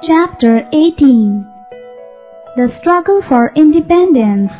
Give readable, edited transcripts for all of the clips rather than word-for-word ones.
Chapter 18. The Struggle for Independence.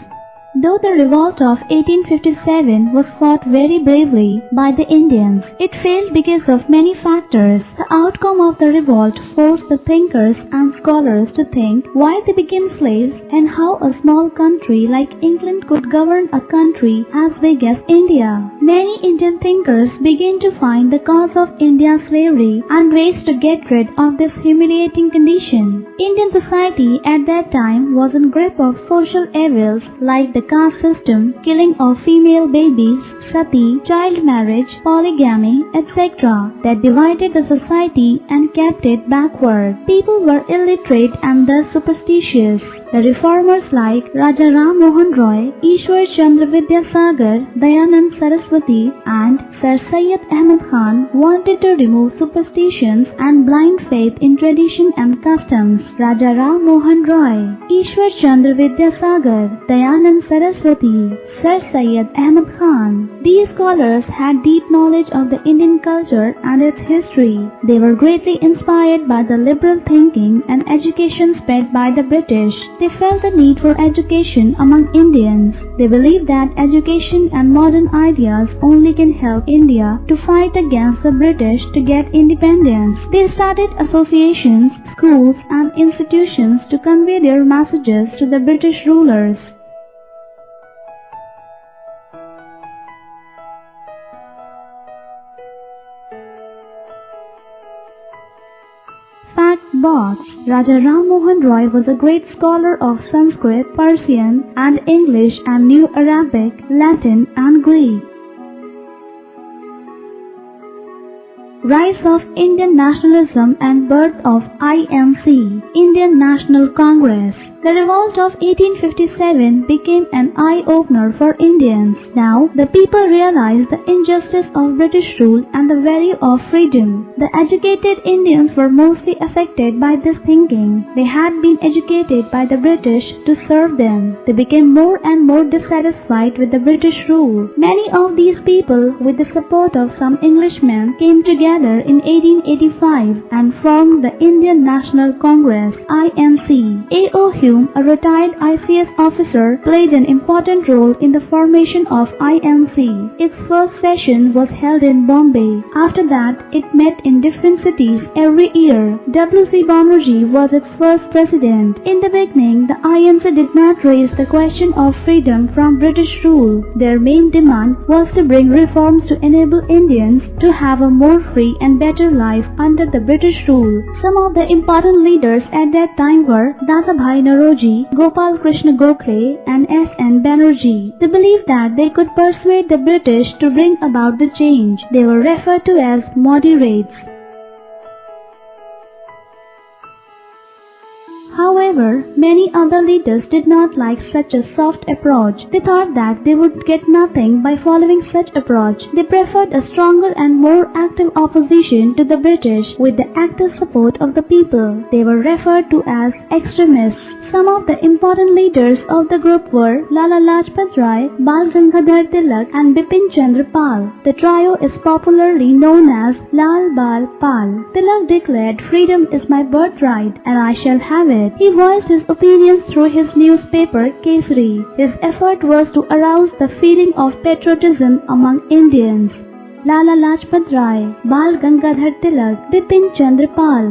Though the revolt of 1857 was fought very bravely by the Indians, it failed because of many factors. The outcome of the revolt forced the thinkers and scholars to think why they became slaves and how a small country like England could govern a country as big as India. Many Indian thinkers began to find the cause of India's slavery and ways to get rid of this humiliating condition. Indian society at that time was in grip of social evils like the caste system, killing of female babies, sati, child marriage, polygamy, etc. that divided the society and kept it backward. People were illiterate and thus superstitious. The reformers like Raja Ram Mohan Roy, Ishwar Chandra Vidyasagar, Dayanand Saraswati and Sir Syed Ahmad Khan wanted to remove superstitions and blind faith in tradition and customs. Raja Ram Mohan Roy, Ishwar Chandra Vidyasagar, Dayanand Saraswati, Sir Syed Ahmad Khan. These scholars had deep knowledge of the Indian culture and its history. They were greatly inspired by the liberal thinking and education spread by the British. They felt the need for education among Indians. They believed that education and modern ideas only can help India to fight against the British to get independence. They started associations, schools and institutions to convey their messages to the British rulers. Factbox. Raja Ram Mohan Roy was a great scholar of Sanskrit, Persian and English and knew Arabic, Latin and Greek. Rise of Indian nationalism and birth of INC, Indian National Congress. The revolt of 1857 became an eye-opener for Indians. Now, the people realized the injustice of British rule and the value of freedom. The educated Indians were mostly affected by this thinking. They had been educated by the British to serve them. They became more and more dissatisfied with the British rule. Many of these people, with the support of some Englishmen, came together in 1885 and formed the Indian National Congress, INC. A.O. Hume, a retired ICS officer, played an important role in the formation of INC. Its first session was held in Bombay. After that, it met in different cities every year. W.C. Banerjee was its first president. In the beginning, the INC did not raise the question of freedom from British rule. Their main demand was to bring reforms to enable Indians to have a more free and better life under the British rule. Some of the important leaders at that time were Dadabhai Naoroji, Gopal Krishna Gokhale and S.N. Banerjee. They believed that they could persuade the British to bring about the change. They were referred to as moderates. However, many other leaders did not like such a soft approach. They thought that they would get nothing by following such approach. They preferred a stronger and more active opposition to the British with the active support of the people. They were referred to as extremists. Some of the important leaders of the group were Lala Lajpat Rai, Bal Gangadhar Tilak and Bipin Chandra Pal. The trio is popularly known as Lal Bal Pal. Tilak declared, "Freedom is my birthright and I shall have it." He voiced his opinions through his newspaper Kesari. His effort was to arouse the feeling of patriotism among Indians. Lala Lajpat Rai, Bal Gangadhar Tilak, Bipin Chandra Pal.